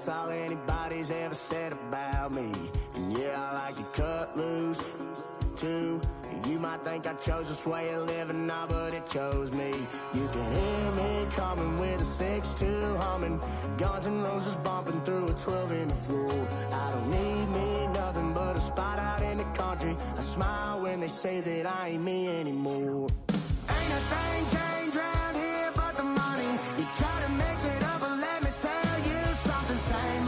that's all anybody's ever said about me. And yeah, I like to cut loose, too. You might think I chose this way of living, nah, but it chose me. You can hear me coming with a 6-2 humming, Guns N' Roses bumping through a 12 in the floor. I don't need me nothing but a spot out in the country. I smile when they say that I ain't me anymore. Ain't a thing changed round here but the money. You try to mix it up, but let me tell you something. Same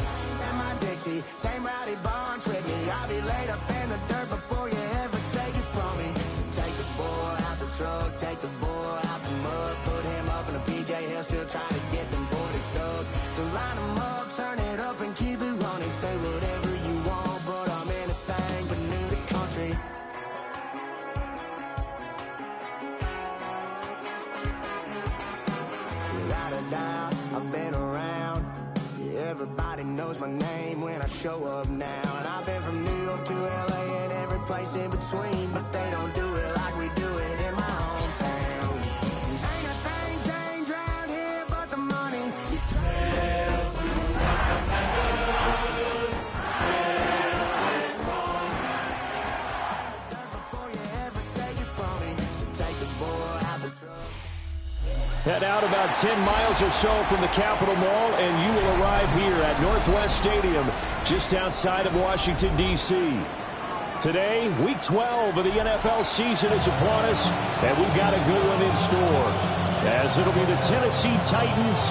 in my Dixie, same rowdy barn trick me. I'll be laid up in the dirt before you ever take it from me. So take the boy out the truck, take the boy out the mud, put him up in a PJ Hill, still trying to get them 40 stuck. So line them up, turn it up and keep it running. Say whatever you want, but I'm anything but new to country. Without a doubt, I've been around. Yeah, everybody knows my name when I show up now. And I've been from New York to LA and every place in between, but they don't do it like we do it in my hometown. Ain't a thing changed round here but the money. Before you ever take it from me, so take the boy out the truck. Head out about 10 miles or so from the Capitol Mall, and you will arrive here at Northwest Stadium, just outside of Washington, D.C. Today, Week 12 of the NFL season is upon us, and we've got a good one in store, as it'll be the Tennessee Titans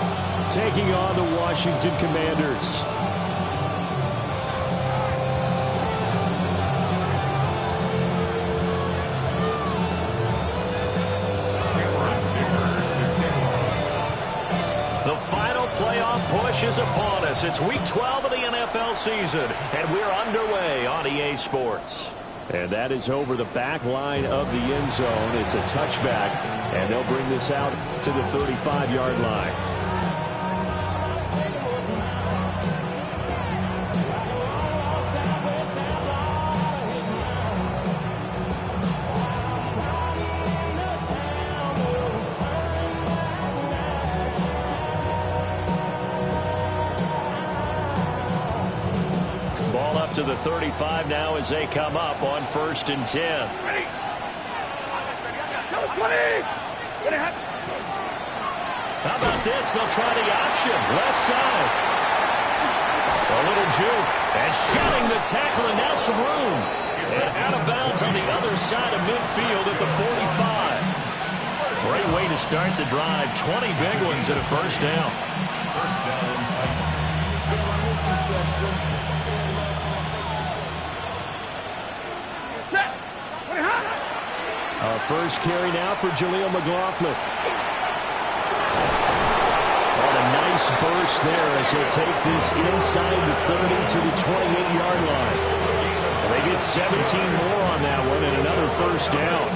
taking on the Washington Commanders. Push is upon us. It's Week 12 of the NFL season, and we're underway on EA Sports. And that is over the back line of the end zone. It's a touchback, and they'll bring this out to the 35-yard line. To the 35 now as they come up on 1st and 10. How about this? They'll try the option. Left side. A little juke. And shutting the tackle, and now some room. And out of bounds on the other side of midfield at the 45. Great way to start the drive. 20 big ones and a first down. First down. First carry now for Jaleel McLaughlin. What a nice burst there as he'll take this inside the 30 to the 28-yard line. And they get 17 more on that one and another first down.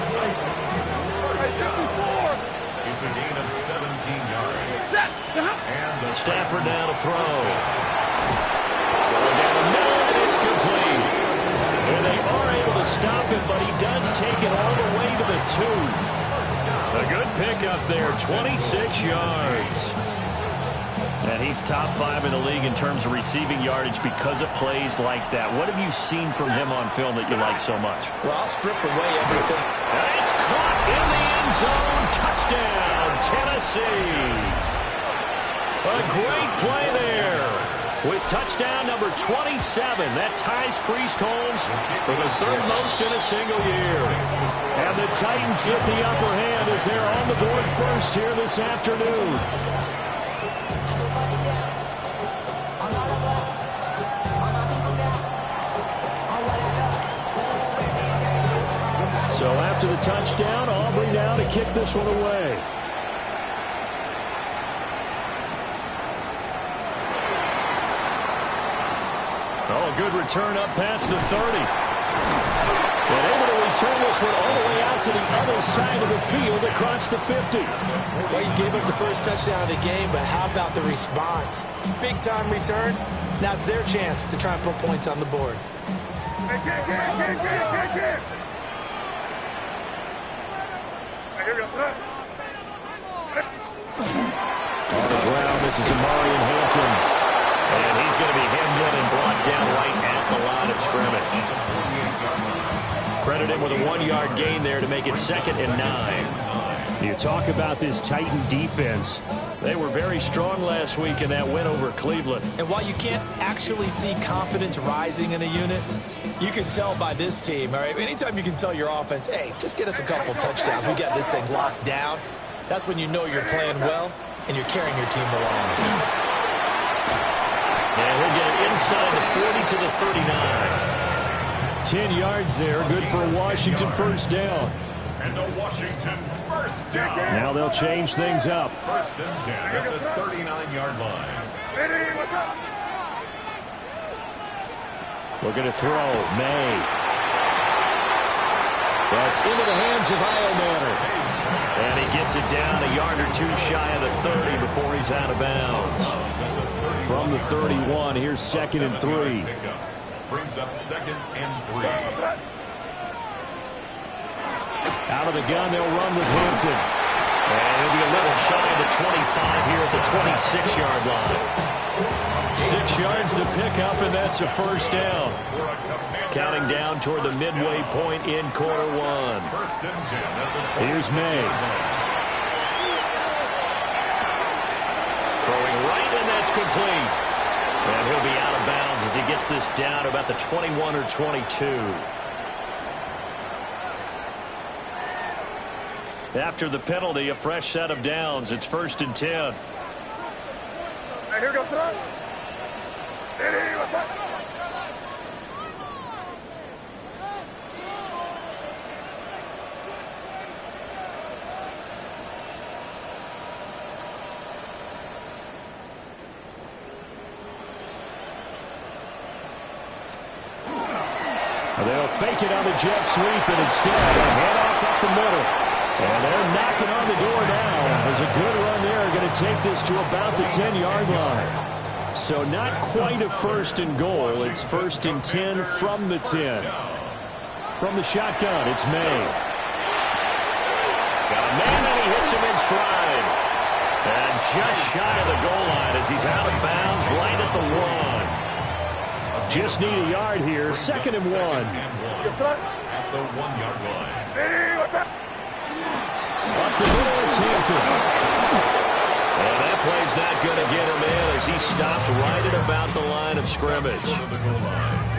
It's a gain of 17 yards. And Stafford now to throw. Going down the middle, and it's complete. And they are able to stop him, but he does take it all the way to the 2. A good pickup there, 26 yards. And he's top 5 in the league in terms of receiving yardage because of plays like that. What have you seen from him on film that you like so much? Well, I'll strip away everything. And it's caught in the end zone. Touchdown, Tennessee. A great play there. With touchdown number 27, that ties Priest Holmes for the 3rd most in a single year. And the Titans get the upper hand as they're on the board first here this afternoon. So after the touchdown, Aubrey now to kick this one away. Oh, good return up past the 30. And able to return this one all the way out to the other side of the field across the 50. Well, he gave up the first touchdown of the game, but how about the response? Big-time return. Now it's their chance to try and put points on the board. On the ground, this is Amari and Hampton. And he's going to be hemmed in and brought down right at the line of scrimmage. Credit him with a 1-yard gain there to make it 2nd and 9. You talk about this Titan defense. They were very strong last week in that win over Cleveland. And while you can't actually see confidence rising in a unit, you can tell by this team, all right? Anytime you can tell your offense, hey, just get us a couple touchdowns. We got this thing locked down. That's when you know you're playing well and you're carrying your team along. And he'll get it inside the 40 to the 39. 10 yards there, good for a Washington first down. And a Washington first down. Now they'll change things up. 1st and 10 at the 39-yard line. Looking to throw. May. That's into the hands of Iomanner. And he gets it down a yard or two shy of the 30 before he's out of bounds. From the 31, here's 2nd and 3. Brings up 2nd and 3. Out of the gun, they'll run with Hampton. And he'll be a little shy of the 25 here at the 26-yard line. 6 yards to pick up, and that's a first down. Counting down toward the midway point in quarter 1. 1st and 10 at the 26-yard line. Here's May. Throwing right, and that's complete. And he'll be out of bounds as he gets this down about the 21 or 22. After the penalty, a fresh set of downs. It's 1st and 10. Here goes the They'll fake it on the jet sweep, and instead a handoff up the middle. And they're knocking on the door now. There's a good run there. Going to take this to about the 10-yard line. So not quite a 1st and goal. It's 1st and 10 from the 10. From the shotgun, it's May. Got a man, and he hits him in stride. And just shy of the goal line as he's out of bounds right at the 1. Just need a yard here. 2nd and 1. At the 1-yard line. Up the middle, it's Hampton. And that play's not going to get him in as he stops right at about the line of scrimmage.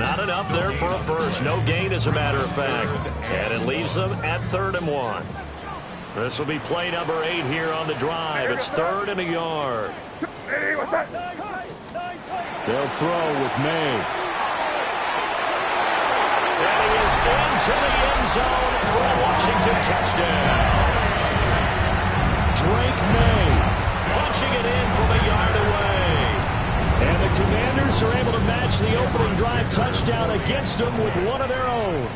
Not enough there for a first. No gain, as a matter of fact. And it leaves them at 3rd and 1. This will be play number 8 here on the drive. It's 3rd and a yard. They'll throw with May. And he is into the end zone for a Washington touchdown. Drake May punching it in from a yard away. And the Commanders are able to match the opening drive touchdown against them with one of their own.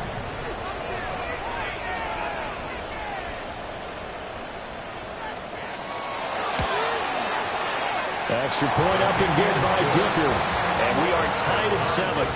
Extra point up and good by Dicker. And we are tied at 7.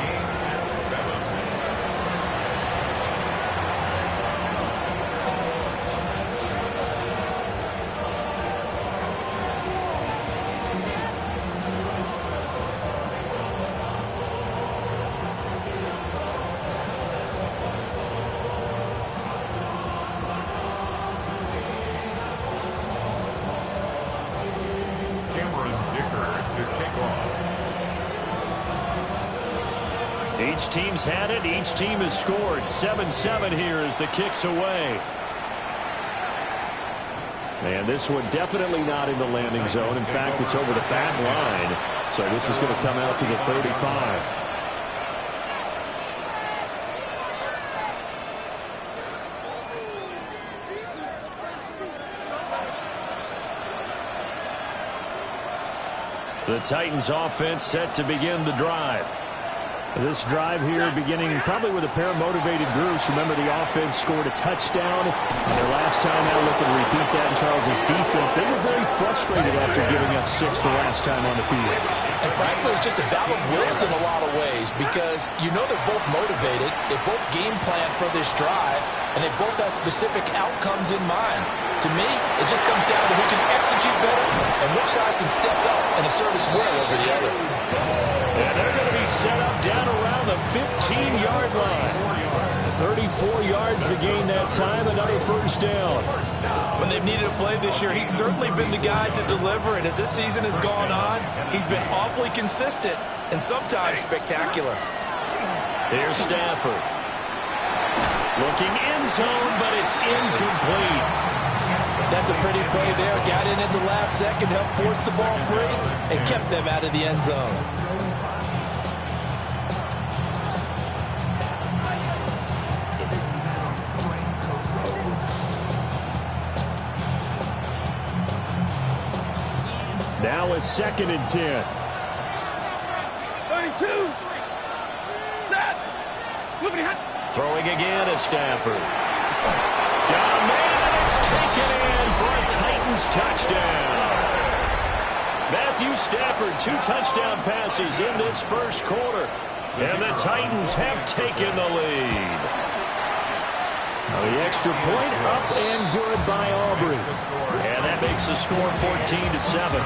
Each team's had it. Each team has scored. 7-7 here as the kick's away. And this one definitely not in the landing zone. In fact, it's over the back line. So this is going to come out to the 35. The Titans offense set to begin the drive. This drive here beginning probably with a pair of motivated groups. Remember, the offense scored a touchdown their last time out. Looking to repeat that in Charles's defense. They were very frustrated after giving up 6 the last time on the field. And frankly, it's just a battle of wills in a lot of ways because you know they're both motivated. They both game plan for this drive, and they both have specific outcomes in mind. To me, it just comes down to who can execute better and which side can step up and assert its will over the other. And they're going to be set up down around the 15-yard line. 34 yards to gain that time, another first down. When they've needed a play this year, he's certainly been the guy to deliver, and as this season has gone on, he's been awfully consistent and sometimes spectacular. Here's Stafford. Looking end zone, but it's incomplete. That's a pretty play there. Got in at the last second, helped force the ball free, and kept them out of the end zone. Now a 2nd and 10. 32. Set. Throwing again is Stafford. Got a man, and it's taken in for a Titans touchdown. Matthew Stafford, 2 touchdown passes in this first quarter. And the Titans have taken the lead. The extra point up and good by Aubrey. And that makes the score 14-7.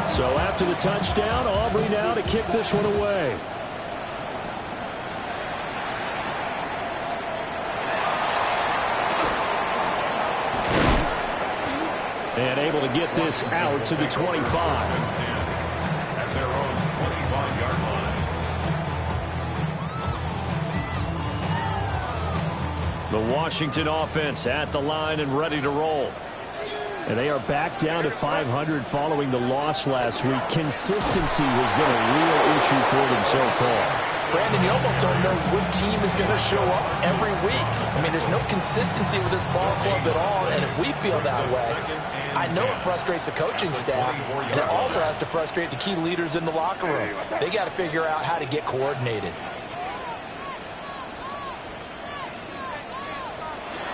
So after the touchdown, Aubrey now to kick this one away. And able to get this out to the 25. At their own 25-yard line. The Washington offense at the line and ready to roll. And they are back down to 500 following the loss last week. Consistency has been a real issue for them so far. Brandon, you almost don't know what team is going to show up every week. I mean, there's no consistency with this ball club at all, and if we feel that way, I know it frustrates the coaching staff, and it also has to frustrate the key leaders in the locker room. They got to figure out how to get coordinated.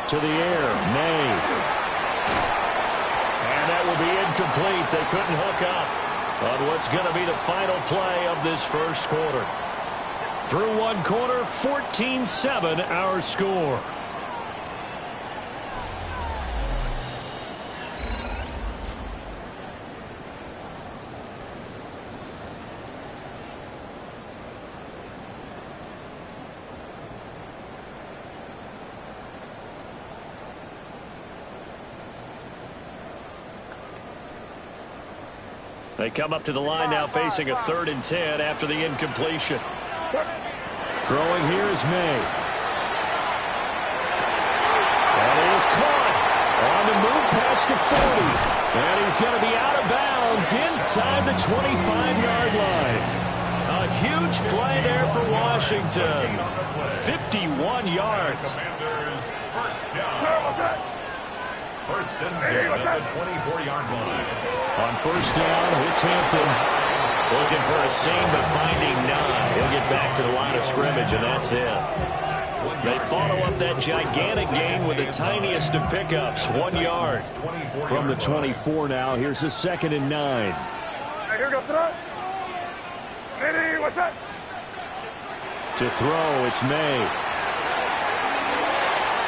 To the air, May. And that will be incomplete. They couldn't hook up on what's going to be the final play of this first quarter. Through one quarter, 14-7 our score. They come up to the line now facing a 3rd and 10 after the incompletion. Throwing here is May. And it is caught on the move past the 40. And he's going to be out of bounds inside the 25-yard line. A huge play there for Washington. 51 yards. First down. First and 10 at the 24-yard line. On first down, it's Hampton. Looking for a seam, but finding none. He'll get back to the line of scrimmage, and that's it. They follow up that gigantic gain with the tiniest of pickups, 1 yard. From the 24 now, here's a 2nd and 9. Here goes throw. Ready, what's that? To throw, it's May.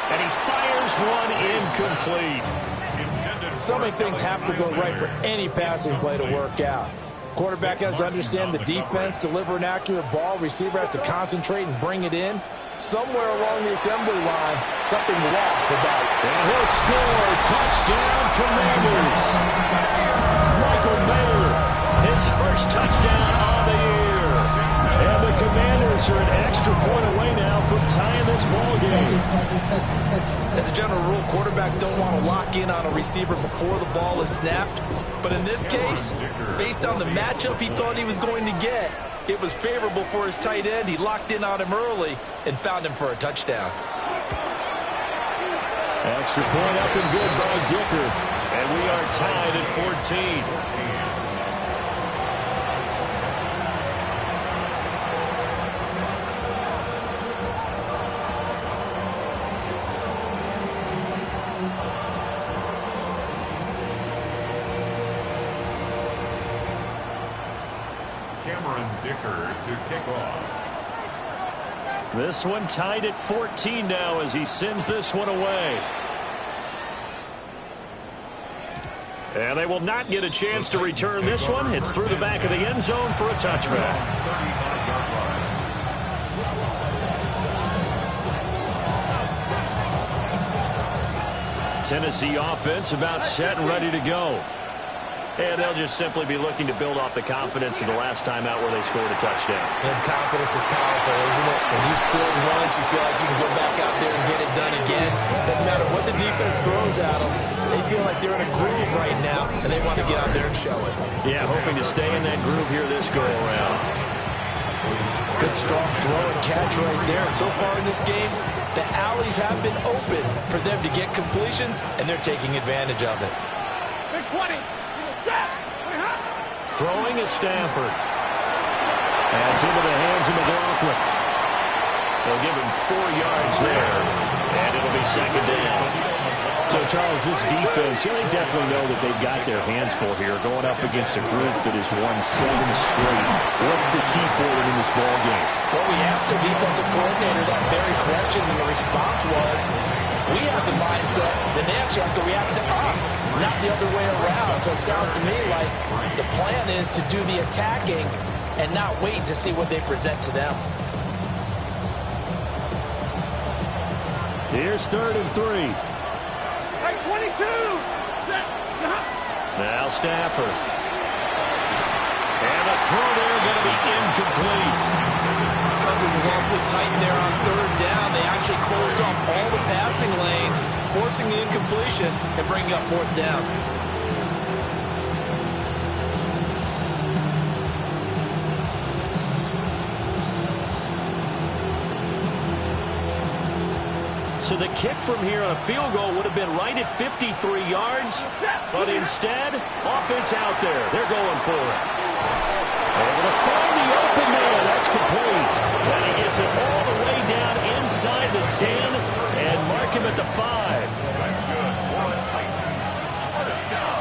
And he fires one incomplete. So many things have to go right for any passing play to work out. Quarterback has to understand the defense, deliver an accurate ball. Receiver has to concentrate and bring it in. Somewhere along the assembly line, something was off about it. And he'll score. Touchdown, Commanders. Michael Mayer, his first touchdown of the year. And the Commanders are an extra point away now from tying this ball game. As a general rule, quarterbacks don't want to lock in on a receiver before the ball is snapped. But in this case, based on the matchup he thought he was going to get, it was favorable for his tight end. He locked in on him early and found him for a touchdown. Extra point up and good by Dicker. And we are tied at 14. Cameron Dicker to kick off. This one tied at 14 now as he sends this one away. And they will not get a chance to return this one. It's through the back of the end zone for a touchback. Tennessee offense about set and ready to go. And they'll just simply be looking to build off the confidence of the last time out where they scored a touchdown. And confidence is powerful, isn't it? When you've scored once, you feel like you can go back out there and get it done again. Doesn't matter what the defense throws at them. They feel like they're in a groove right now, and they want to get out there and show it. Yeah, hoping to stay in that groove here this go-around. Good strong throw and catch right there. And so far in this game, the alleys have been open for them to get completions, and they're taking advantage of it. Big 20. Throwing is Stafford. That's into the hands of McLaughlin. They'll give him 4 yards there, and it'll be second down. So, Charles, this defense, they definitely know that they've got their hands full here, going up against a group that has won 7 straight. What's the key for them in this ballgame? Well, we asked their defensive coordinator that very question, and the response was, we have the mindset that they actually have to react to us, not the other way around. So it sounds to me like the plan is to do the attacking and not wait to see what they present to them. Here's 3rd and 3. Hey, 22. Now Stafford. And the throw there going to be incomplete. Coverage is awfully tight there on 3rd down. They actually closed off all the passing lanes, forcing the incompletion and bringing up 4th down. So the kick from here on a field goal would have been right at 53 yards, but instead, offense out there. They're going for it. Able to find the open man. That's complete. And he gets it all the way down inside the 10 and mark him at the 5. That's good for the Titans. First down.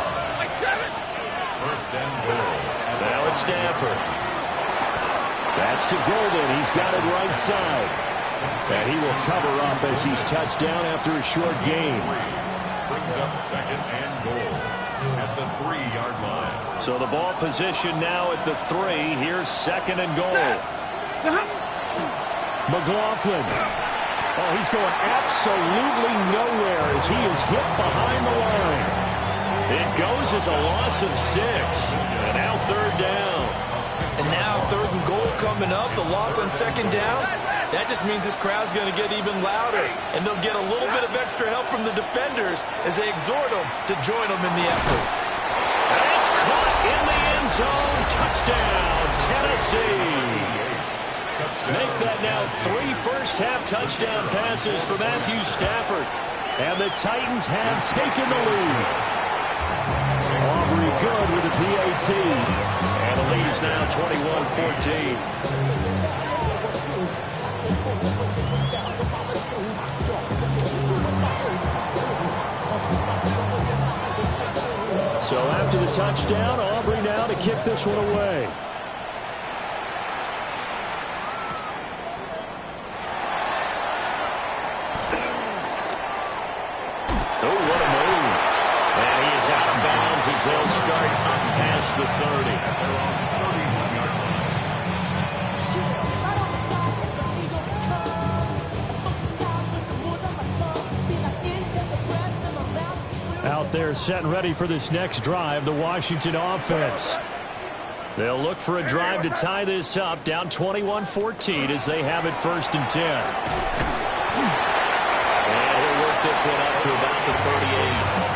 First and goal. Now it's Stafford. That's to Golden. He's got it right side. And he will cover up as he's touched down after a short gain. Brings up second and goal at the 3-yard line. So the ball position now at the 3. Here's second and goal. McLaughlin. Oh, he's going absolutely nowhere as he is hit behind the line. It goes as a loss of 6. And now 3rd down. And now 3rd and goal coming up. The loss on 2nd down. That just means this crowd's going to get even louder. And they'll get a little bit of extra help from the defenders as they exhort them to join them in the effort. And it's caught in the end zone. Touchdown, Tennessee. Make that now 3 first-half touchdown passes for Matthew Stafford. And the Titans have taken the lead. Aubrey good with a PAT. And the lead is now 21-14. So after the touchdown, Aubrey now to kick this one away. Oh, what a move. And he is out of bounds as they'll start up past the 30. Out there set and ready for this next drive, the Washington offense. They'll look for a drive to tie this up, down 21-14 as they have it 1st and 10. And he'll work this one up to about the 38.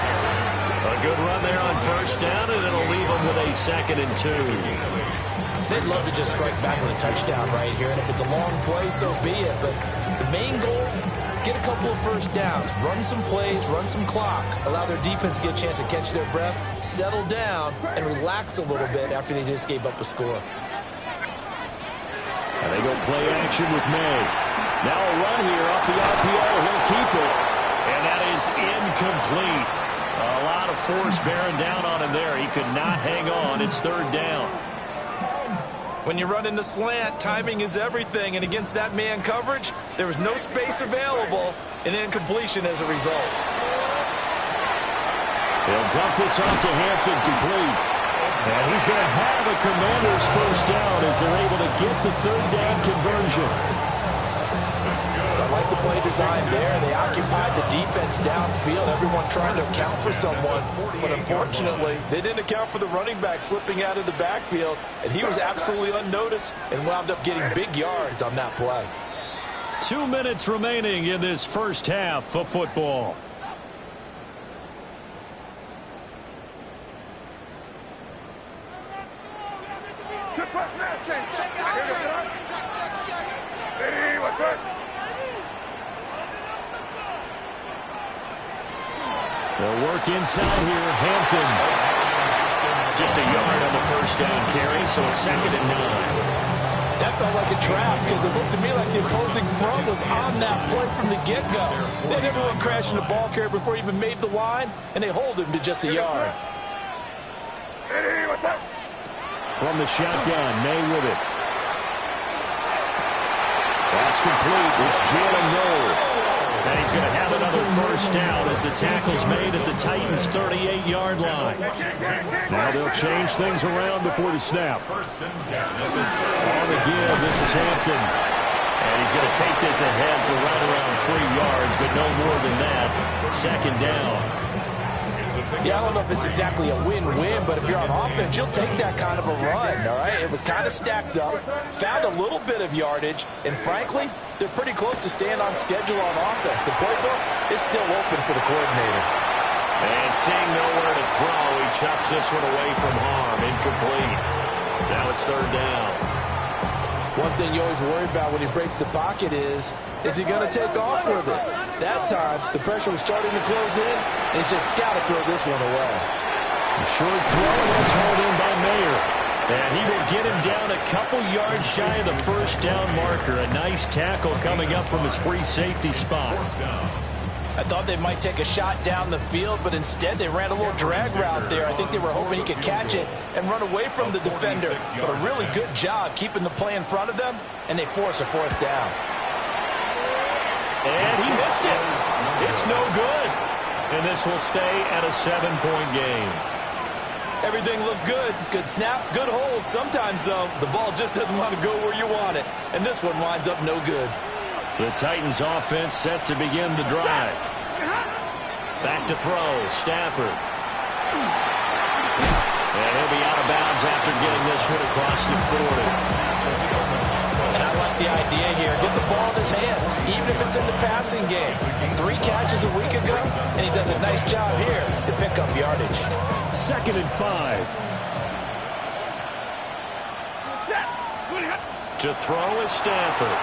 A good run there on 1st down, and it'll leave them with a 2nd and 2. They'd love to just strike back with a touchdown right here, and if it's a long play, so be it. But the main goal, get a couple of 1st downs, run some plays, run some clock, allow their defense to get a chance to catch their breath, settle down, and relax a little bit after they just gave up a score. And they go play action with May. Now a run here off the RPO. He'll keep it. And that is incomplete. A lot of force bearing down on him there. He could not hang on. It's 3rd down. When you run into slant, timing is everything, and against that man coverage, there was no space available, and incompletion as a result. They'll dump this off to Hampton, complete. And he's going to have a Commanders first down as they're able to get the third down conversion. I like the play design there. They occupied the defense downfield, everyone trying to account for someone. But unfortunately, they didn't account for the running back slipping out of the backfield, and he was absolutely unnoticed and wound up getting big yards on that play. 2 minutes remaining in this first half of football. They'll work inside here. Hampton. Just a yard on the first down carry, so it's 2nd and 9. That felt like a trap because it looked to me like the opposing front was on that play from the get-go. They had everyone crashing the ball carrier before he even made the line, and they hold him to just a yard. From the shotgun, May with it. That's complete. It's Jalen Noel. And he's going to have another first down as the tackle's made at the Titans' 38-yard line. Now they'll change things around before the snap. On the give, this is Hampton. And he's going to take this ahead for right around 3 yards, but no more than that. 2nd down. Yeah, I don't know if it's exactly a win-win, but if you're on offense, you'll take that kind of a run, all right? It was kind of stacked up, found a little bit of yardage, and frankly, they're pretty close to staying on schedule on offense. The playbook is still open for the coordinator. And seeing nowhere to throw, he chucks this one away from harm. Incomplete. Now it's 3rd down. One thing you always worry about when he breaks the pocket is he going to take off with it? That time, the pressure was starting to close in, and he's just got to throw this one away. A short throw, and it's hauled in by Mayer. And he will get him down a couple yards shy of the first down marker. A nice tackle coming up from his free safety spot. I thought they might take a shot down the field, but instead they ran a little drag route there. I think they were hoping he could catch it and run away from the defender. But a really good job keeping the play in front of them, and they force a 4th down. And he missed it. It's no good. And this will stay at a 7-point game. Everything looked good. Good snap, good hold. Sometimes, though, the ball just doesn't want to go where you want it. And this one winds up no good. The Titans offense set to begin the drive. Back to throw, Stafford. And he'll be out of bounds after getting this one across the 40. And I like the idea here. Get the ball in his hands, even if it's in the passing game. 3 catches a week ago, and he does a nice job here to pick up yardage. 2nd and 5. To throw is Stafford.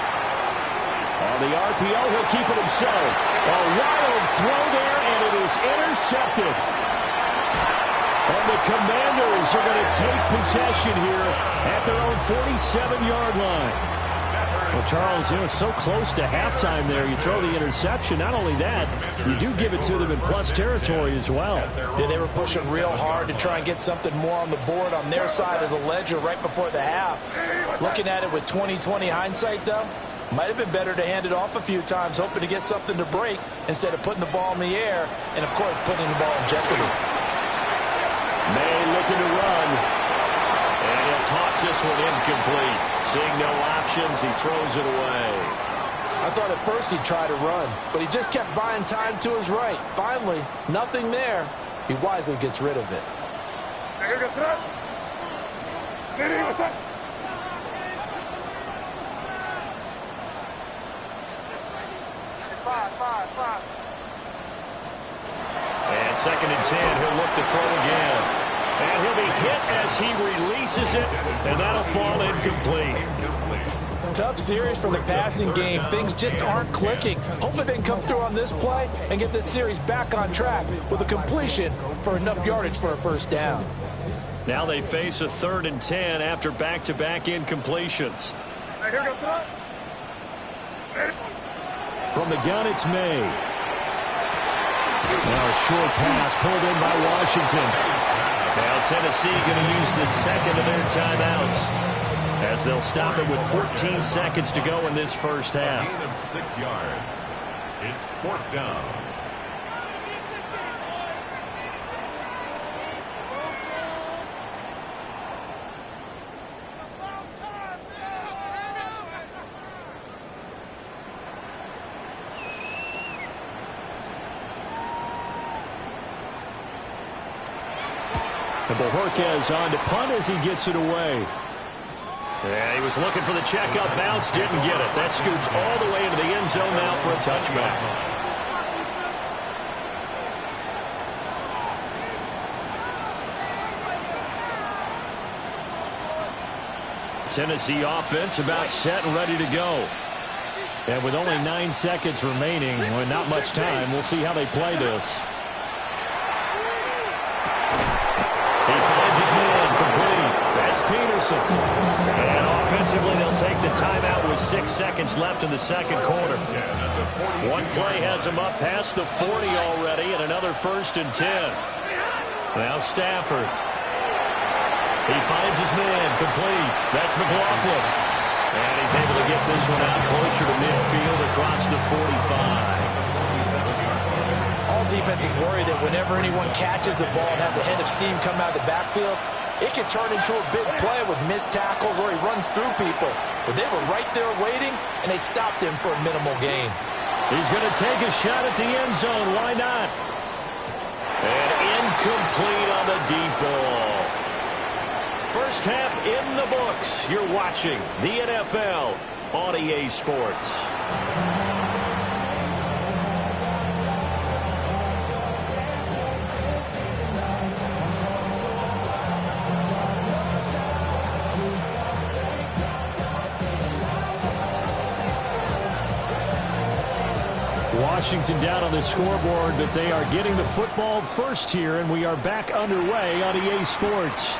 On the RPO, he'll keep it himself. A wild throw there, and it is intercepted. And the Commanders are going to take possession here at their own 47-yard line. Well, Charles, you know, so close to halftime there. You throw the interception. Not only that, you do give it to them in plus territory as well. Yeah, they were pushing real hard to try and get something more on the board on their side of the ledger right before the half. Looking at it with 20/20 hindsight, though, might have been better to hand it off a few times, hoping to get something to break instead of putting the ball in the air and, of course, putting the ball in jeopardy. May looking to run. And he'll toss this one incomplete. Seeing no options, he throws it away. I thought at first he'd try to run, but he just kept buying time to his right. Finally, nothing there. He wisely gets rid of it. And 2nd and 10, he'll look to throw again. And he'll be hit as he releases it, and that'll fall incomplete. Tough series for the passing game. Things just aren't clicking. Hopefully they can come through on this play and get this series back on track with a completion for enough yardage for a first down. Now they face a 3rd and 10 after back-to-back incompletions. From the gun, it's May. Now a short pass pulled in by Washington. Now Tennessee going to use the 2nd of their timeouts. as they'll stop it with 14 seconds to go in this first half. A gain of 6 yards. It's 4th down. And Bojorquez on to punt as he gets it away. Yeah, he was looking for the checkup bounce, didn't get it. That scoots all the way into the end zone now for a touchback. Tennessee offense about set and ready to go. And with only 9 seconds remaining, well, not much time, we'll see how they play this. He finds his man complete. That's Peterson. And offensively, they'll take the timeout with 6 seconds left in the second quarter. One play has him up past the 40 already, and another 1st and 10. Now Stafford. He finds his man complete. That's McLaughlin. And he's able to get this one out closer to midfield across the 45. Defense is worried that whenever anyone catches the ball and has a head of steam come out of the backfield, it can turn into a big play with missed tackles or he runs through people. But they were right there waiting, and they stopped him for a minimal gain. He's going to take a shot at the end zone. Why not? And incomplete on the deep ball. First half in the books. You're watching the NFL on EA Sports. Washington down on the scoreboard, but they are getting the football first here, and we are back underway on EA Sports.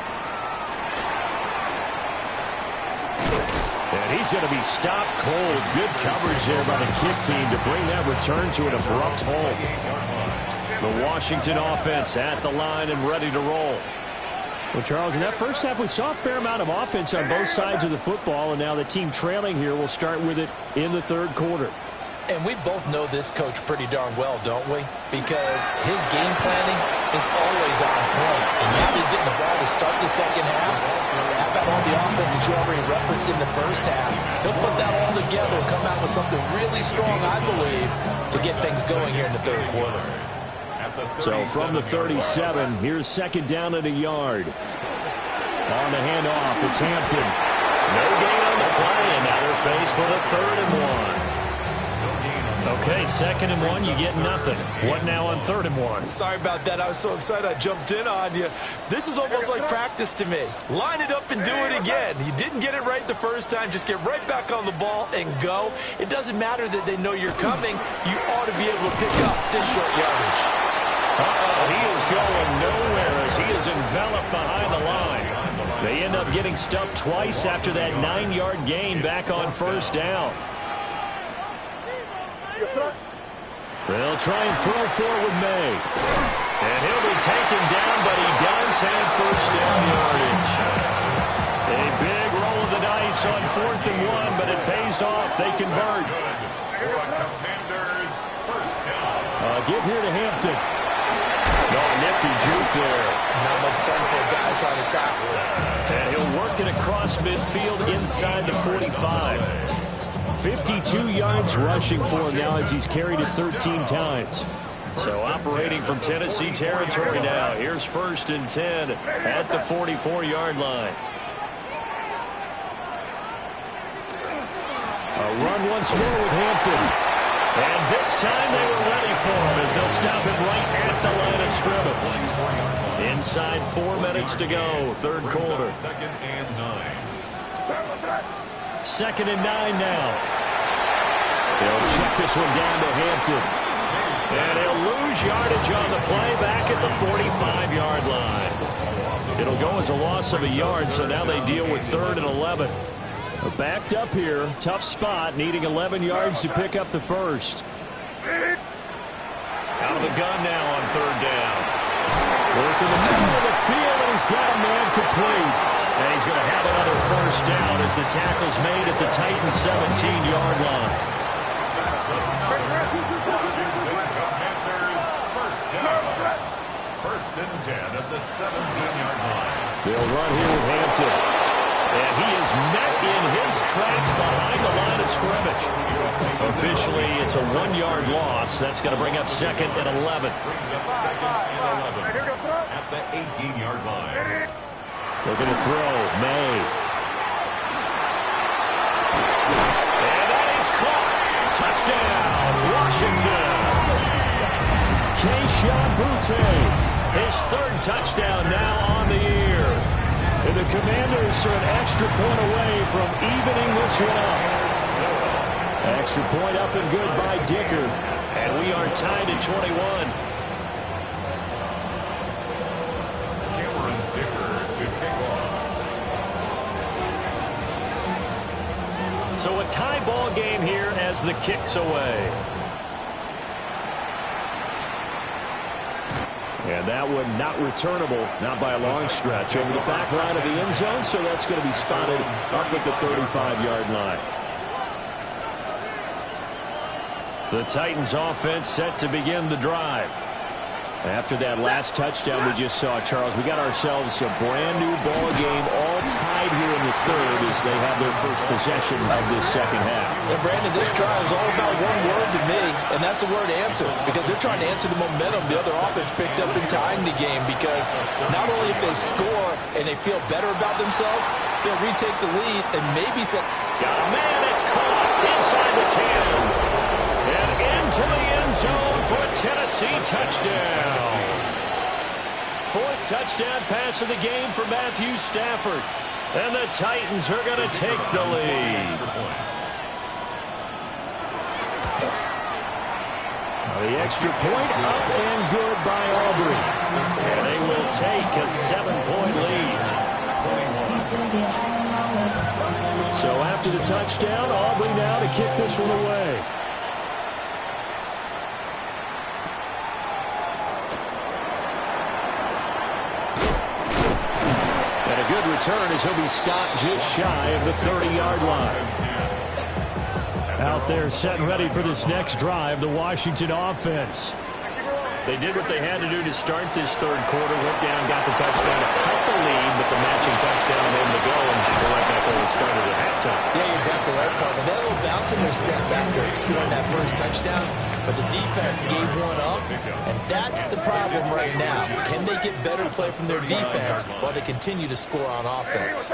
And he's going to be stopped cold. Good coverage there by the kick team to bring that return to an abrupt halt. The Washington offense at the line and ready to roll. Well, Charles, in that first half, we saw a fair amount of offense on both sides of the football, and now the team trailing here will start with it in the third quarter. And we both know this coach pretty darn well, don't we? Because his game planning is always on point. And now he's getting the ball to start the second half. How about all the offense that you already referenced in the first half? He'll put that all together and come out with something really strong, I believe, to get things going here in the third quarter. So from the 37, here's 2nd down and a yard. On the handoff, it's Hampton. No gain on the play, and now they're faced with a 3rd and 1. Okay, 2nd and 1, you get nothing. What now on 3rd and 1? Sorry about that. I was so excited I jumped in on you. This is almost like practice to me. Line it up and do it again. You didn't get it right the first time. Just get right back on the ball and go. It doesn't matter that they know you're coming. You ought to be able to pick up this short yardage. He is going nowhere as he is enveloped behind the line. They end up getting stuffed twice after that 9-yard gain back on 1st down. They'll try and throw forward May. And he'll be taken down, but he does have 1st down yardage. A big roll of the dice on 4th and 1, but it pays off. They convert. Give here to Hampton. Nifty juke there. Not much fun for a guy trying to tackle it. And he'll work it across midfield inside the 45. 52 yards rushing for him now as he's carried it 13 times. So operating from Tennessee territory now. Here's 1st and 10 at the 44-yard line. A run once more with Hampton. And this time they were ready for him as they'll stop it right at the line of scrimmage. Inside 4 minutes to go, 3rd quarter. 2nd and 9. 2nd and 9 now. They'll check this one down to Hampton. And he'll lose yardage on the play back at the 45-yard line. It'll go as a loss of a yard, so now they deal with 3rd and 11. Backed up here, tough spot, needing 11 yards to pick up the first. Out of the gun now on 3rd down. Work in the middle of the field, and he's got a man complete. And he's going to have another first down as the tackle's made at the Titans' 17-yard line. First and 10 at the 17-yard line. They'll run here with Hampton. And he is met in his tracks behind the line of scrimmage. Officially, it's a 1-yard loss. That's going to bring up second and 11. Brings up second and 11 at the 18-yard line. Looking to throw. May. And that is caught. Touchdown, Washington. Kayshon Boutte. His third touchdown now on the year. And the Commanders are an extra point away from evening this one up. Extra point up and good by Dicker. And we are tied at 21. Cameron Dicker to kick off. So a tie ball game here as the kick's away. And that one not returnable, not by a long stretch, over the back line of the end zone, so that's going to be spotted up at the 35-yard line. The Titans offense set to begin the drive. After that last touchdown we just saw, Charles, we got ourselves a brand-new ball game, all tied here in the third as they have their first possession of this second half. And Brandon, this drive is all about one word to me, and that's the word answer, because they're trying to answer the momentum the other offense picked up in tying the game, because not only if they score and they feel better about themselves, they'll retake the lead and maybe set. Got a man that's caught inside the 10. And into the end zone for a Tennessee touchdown. Fourth touchdown pass of the game for Matthew Stafford. And the Titans are going to take the lead. The extra point up and good by Aubrey. And they will take a 7-point lead. So after the touchdown, Aubrey now to kick this one away. And a good return as he'll be stopped just shy of the 30-yard line. Out there set and ready for this next drive, the Washington offense. They did what they had to do to start this third quarter. Went down, got the touchdown to cut the lead, but the matching touchdown enabled to go, and they're right back where they started at halftime. Yeah, you're exactly right, partner. They had a little bounce in their step after scoring that first touchdown, but the defense gave one up, and that's the problem right now. Can they get better play from their defense while they continue to score on offense?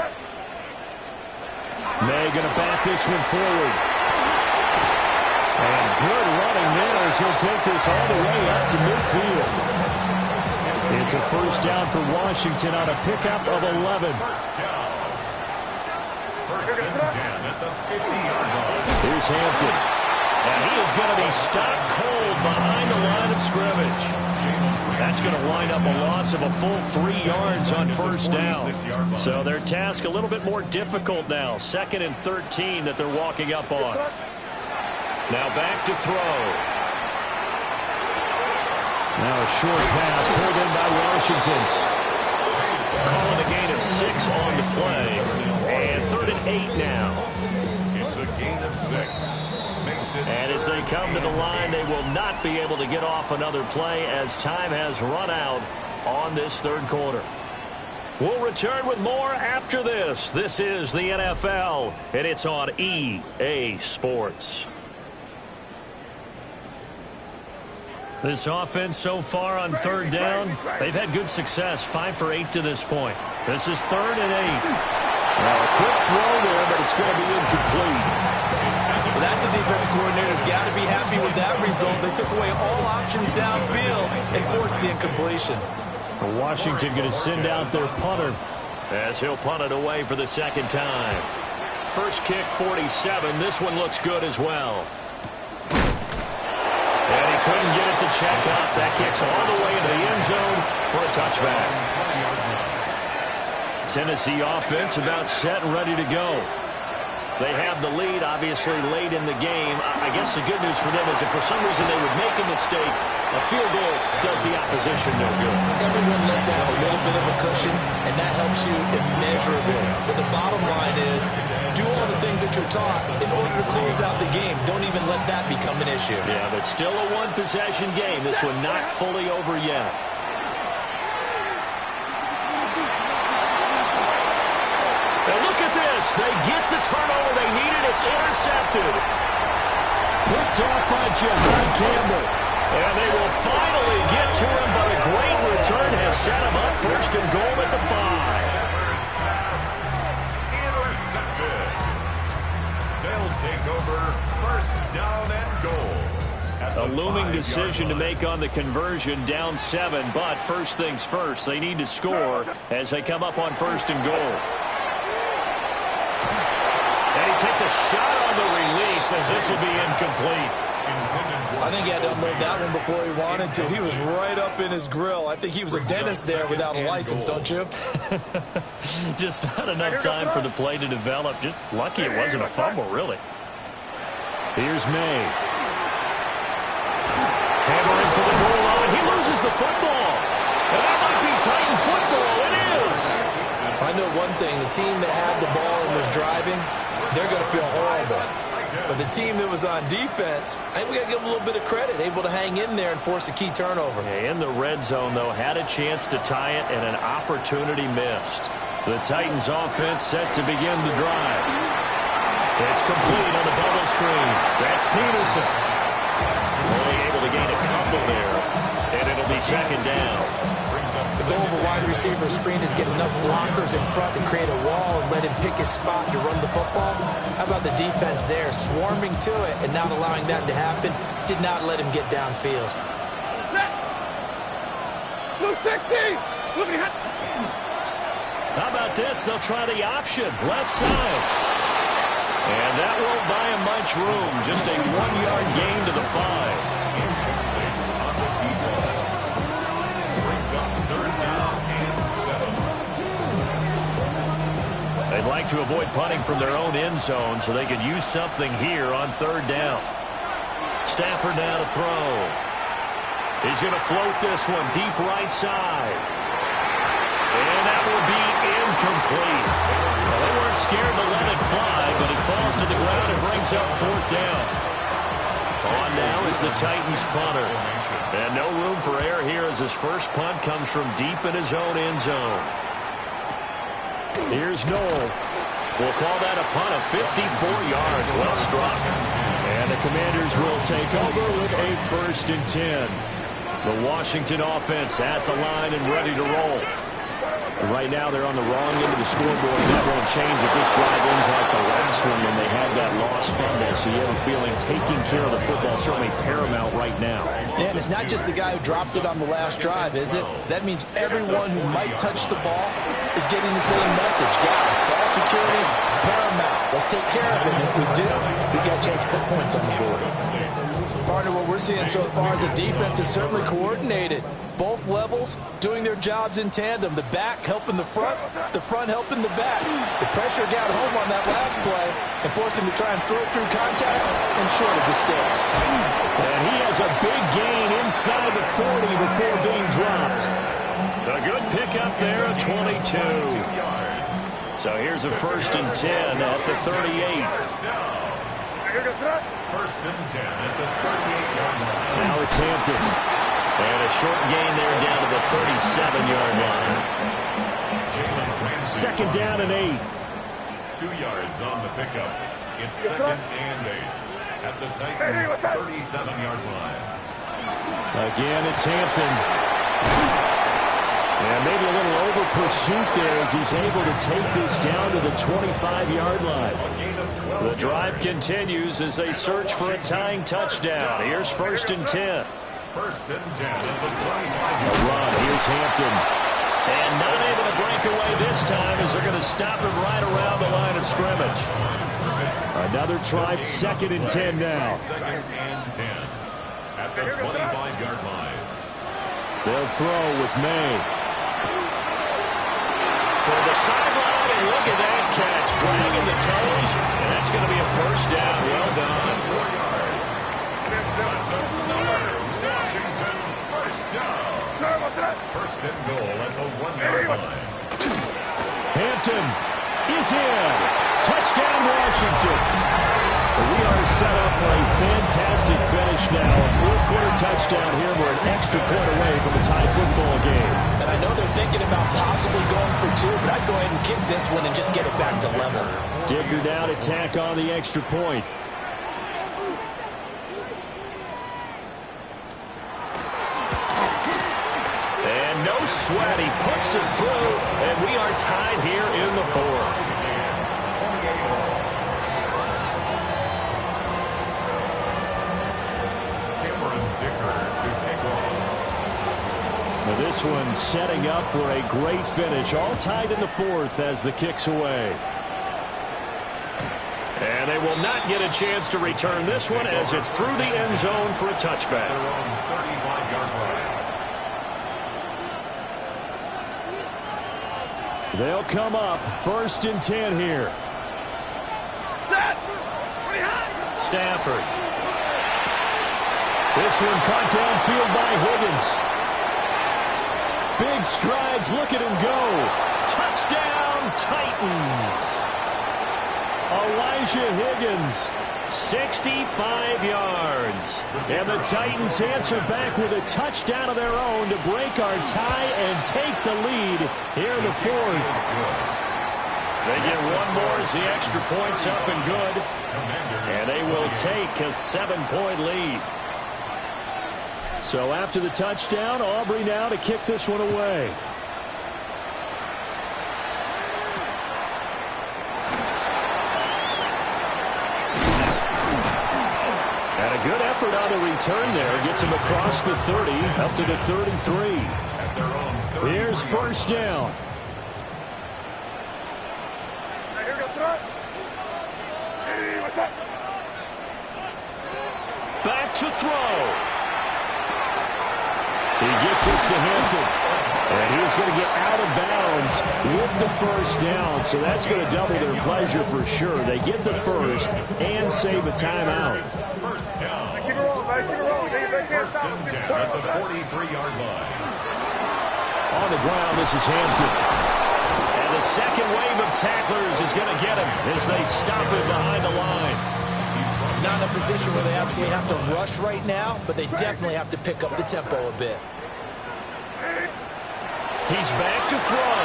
May going to bat this one forward. And good running there as he'll take this all the way out to midfield. It's a first down for Washington on a pickup of 11. First and 10 at the 50-yard line. Here's Hampton. And he is going to be stopped cold behind the line of scrimmage. That's going to wind up a loss of a full 3 yards on first down. So their task a little bit more difficult now. 2nd and 13 that they're walking up on. Now back to throw. Now a short pass pulled in by Washington. Calling a gain of 6 on the play. And 3rd and 8 now. It's a gain of 6. And as they come to the line, they will not be able to get off another play as time has run out on this third quarter. We'll return with more after this. This is the NFL, and it's on EA Sports. This offense so far on third down, they've had good success, 5 for 8 to this point. This is 3rd and 8. Now a quick throw there, but it's going to be incomplete. Well, that's a defensive coordinator's got to be happy with that result. They took away all options downfield and forced the incompletion. Washington going to send out their punter as he'll punt it away for the second time. First kick, 47. This one looks good as well. And he couldn't get it to check up. That kick's all the way into the end zone for a touchback. Tennessee offense about set and ready to go. They have the lead, obviously, late in the game. I guess the good news for them is if for some reason they would make a mistake, a field goal does the opposition no good. Everyone left to have a little bit of a cushion, and that helps you immeasurably. But the bottom line what you're taught in order to close out the game. Don't even let that become an issue. Yeah, but still a one-possession game. This one not fully over yet. And look at this. They get the turnover they needed. It's intercepted. Picked off by Jahad Campbell. And they will finally get to him, but a great return has set him up first and goal at the 5. They'll take over first down and goal. A looming decision to make on the conversion, down 7, but first things first, they need to score as they come up on first and goal. And he takes a shot on the release as this will be incomplete. I think he had to unload that one before he wanted to. He was right up in his grill. I think he was a dentist there without a license, don't you? Just not enough time for the play to develop. Just lucky it wasn't a fumble, really. Here's May. Hammering for the goal line. He loses the football. And that might be Titan football. It is. I know one thing. The team that had the ball and was driving, they're going to feel horrible. But the team that was on defense, I think we got to give them a little bit of credit, able to hang in there and force a key turnover. In the red zone, though, had a chance to tie it and an opportunity missed. The Titans offense set to begin the drive. It's complete on the bubble screen. That's Peterson. Only able to gain a couple there, and it'll be second down. The goal of a wide receiver screen is get enough blockers in front to create a wall and let him pick his spot to run the football. How about the defense there, swarming to it and not allowing that to happen? Did not let him get downfield. How about this? They'll try the option, left side. And that won't buy him much room. Just a 1-yard gain to the 5. They'd like to avoid punting from their own end zone so they could use something here on third down. Stafford now to throw. He's going to float this one deep right side. And that will be incomplete. Well, they weren't scared to let it fly, but it falls to the ground and brings up fourth down. On now is the Titans punter. And no room for error here as his first punt comes from deep in his own end zone. Here's Noel. We'll call that a punt of 54 yards. Well struck. And the Commanders will take over with a 1st and 10. The Washington offense at the line and ready to roll. Right now they're on the wrong end of the scoreboard. That won't change if this drive ends like the last one when they had that lost fumble. So you have a feeling taking care of the football certainly paramount right now. Yeah, and it's not just the guy who dropped it on the last drive, is it? That means everyone who might touch the ball is getting the same message. Guys, ball security, paramount. Let's take care of it. And if we do, we got a chance to put points on the board. Partner, what we're seeing so far is the defense is certainly coordinated. Both levels doing their jobs in tandem. The back helping the front helping the back. The pressure got home on that last play and forced him to try and throw through contact and short of the sticks. And he has a big gain inside the 40 before being dropped. A good pickup there at 22. So here's a 1st and 10 at the 38. First and 10 at the 38-yard line. Now it's Hampton. And a short gain there down to the 37-yard line. 2nd down and 8. 2 yards on the pickup. It's 2nd and 8 at the Titans' 37-yard line. Again, it's Hampton. And maybe a little over pursuit there as he's able to take this down to the 25-yard line. The drive continues as they search for a tying touchdown. Here's 1st and 10. 1st and 10 at the 25-yard line. A run. Here's Hampton. And not able to break away this time as they're going to stop him right around the line of scrimmage. Another try, 2nd and 10 now. 2nd and 10 at the 25-yard line. They'll throw with May. For the sideline, and look at that catch. Dragging the toes, and that's going to be a 1st down. Well done. 4 yards. That's another Washington 1st down. 1st and goal at the 1-yard line. Hampton is in. Touchdown, Washington. We are set up for a fantastic finish now. A fourth-quarter touchdown here. We're an extra point away from a tie football game. And I know they're thinking about possibly going for two, but I'd go ahead and kick this one and just get it back to level. Dicker down to tack on the extra point. And no sweat. He puts it through, and we are tied here in the fourth. Now this one setting up for a great finish. All tied in the fourth as the kick's away. And they will not get a chance to return this one as it's through the end zone for a touchback. They'll come up 1st and 10 here. Stafford. This one caught downfield by Higgins. Big strides, look at him go. Touchdown, Titans. Elijah Higgins. 65 yards. And the Titans answer back with a touchdown of their own to break our tie and take the lead here in the fourth. They get one more as the extra point's up and good. And they will take a 7-point lead. So after the touchdown, Aubrey now to kick this one away. And a good effort on the return there. Gets him across the 30, up to the 33. Here's 1st down. Back to throw. He gets this to Hampton. And he's going to get out of bounds with the 1st down. So that's going to double their pleasure for sure. They get the first and save a timeout. First down. Keep it rolling, man. Keep it rolling. First and 10 at the 43-yard line. On the ground, this is Hampton. And the second wave of tacklers is going to get him as they stop him behind the line. Not in a position where they absolutely have to rush right now, but they definitely have to pick up the tempo a bit. He's back to throw.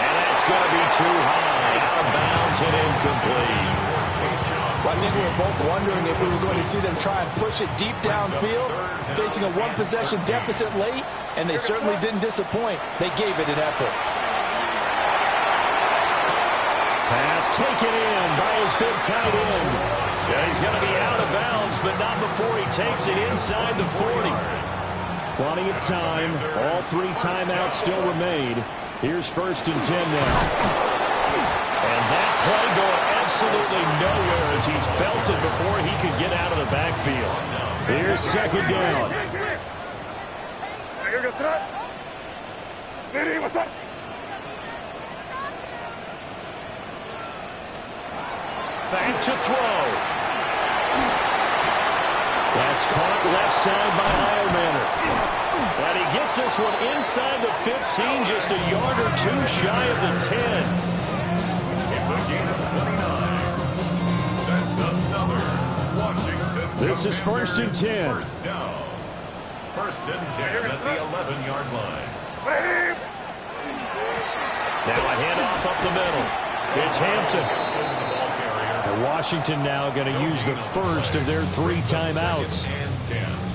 And that's going to be too high. Out of bounds and incomplete. Well, I think we were both wondering if we were going to see them try and push it deep downfield, facing a one-possession deficit late, and they certainly didn't disappoint. They gave it an effort. Pass taken in by his big tight end. Yeah, he's going to be out of bounds, but not before he takes it inside the 40. Plenty of time. All 3 timeouts still remain. Here's 1st and 10 now. And that play going absolutely nowhere as he's belted before he could get out of the backfield. Here's 2nd down. Back to throw. That's caught left side by Eilmanner. And he gets this one inside the 15, just a yard or 2 shy of the 10. It's a game of 29. That's another Washington. This is 1st and 10. First down. 1st and 10 at the 11-yard line. Now a handoff up the middle. It's Hampton. And Washington now going to use the first of their 3 timeouts.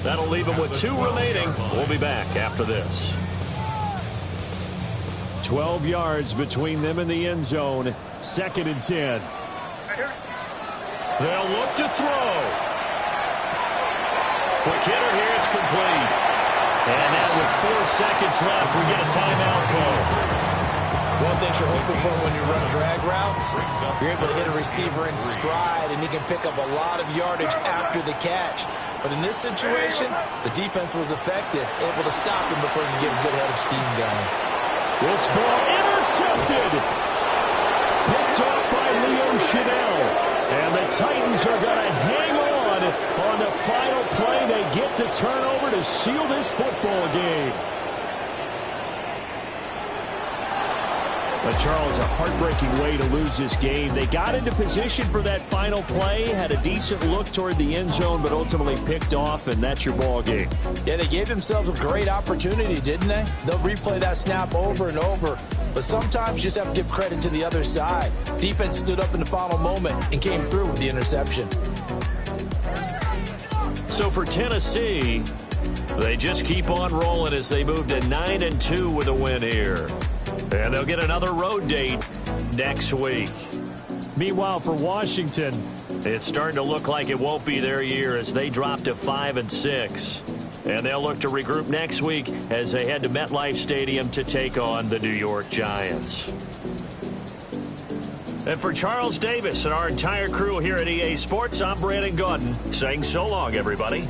That'll leave them with 2 remaining. We'll be back after this. 12 yards between them and the end zone. 2nd and 10. They'll look to throw. Quick hitter here. It's complete. And now with 4 seconds left, we get a timeout call. One thing you're hoping for when you run drag routes, you're able to hit a receiver in stride, and he can pick up a lot of yardage after the catch. But in this situation, the defense was effective, able to stop him before he could get a good head of steam going. This ball intercepted. Picked off by Leo Chanel. And the Titans are going to hang on the final play. They get the turnover to seal this football game. But Charles, a heartbreaking way to lose this game. They got into position for that final play, had a decent look toward the end zone, but ultimately picked off, and that's your ball game. Yeah, they gave themselves a great opportunity, didn't they? They'll replay that snap over and over, but sometimes you just have to give credit to the other side. Defense stood up in the final moment and came through with the interception. So for Tennessee, they just keep on rolling as they move to 9-2 with a win here. And they'll get another road date next week. Meanwhile, for Washington, it's starting to look like it won't be their year as they drop to 5-6. And they'll look to regroup next week as they head to MetLife Stadium to take on the New York Giants. And for Charles Davis and our entire crew here at EA Sports, I'm Brandon Gaudin saying so long, everybody.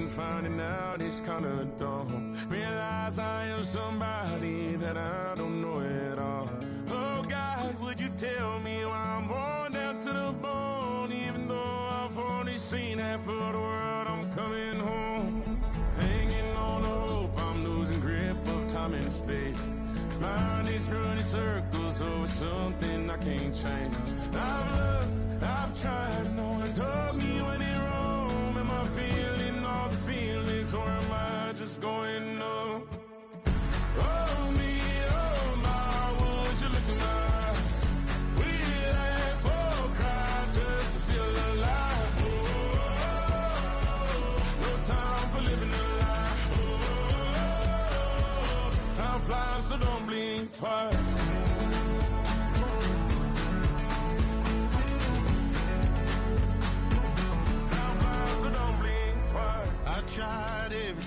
Finding out it's kind of dumb. Realize I am somebody that I don't know at all. Oh God, would you tell me why I'm worn down to the bone? Even though I've only seen half of the world, I'm coming home. Hanging on the hope, I'm losing grip of time and space. Mind is running circles over something I can't change. I've looked, I've tried, no one told me when it wrong. Am I feeling all the feelings, or am I just going up? Oh me, oh my, would you look in my eyes? We laugh or cry just to feel alive. Oh, no time for living a lie. Oh, time flies, so don't blink twice. I tried everything.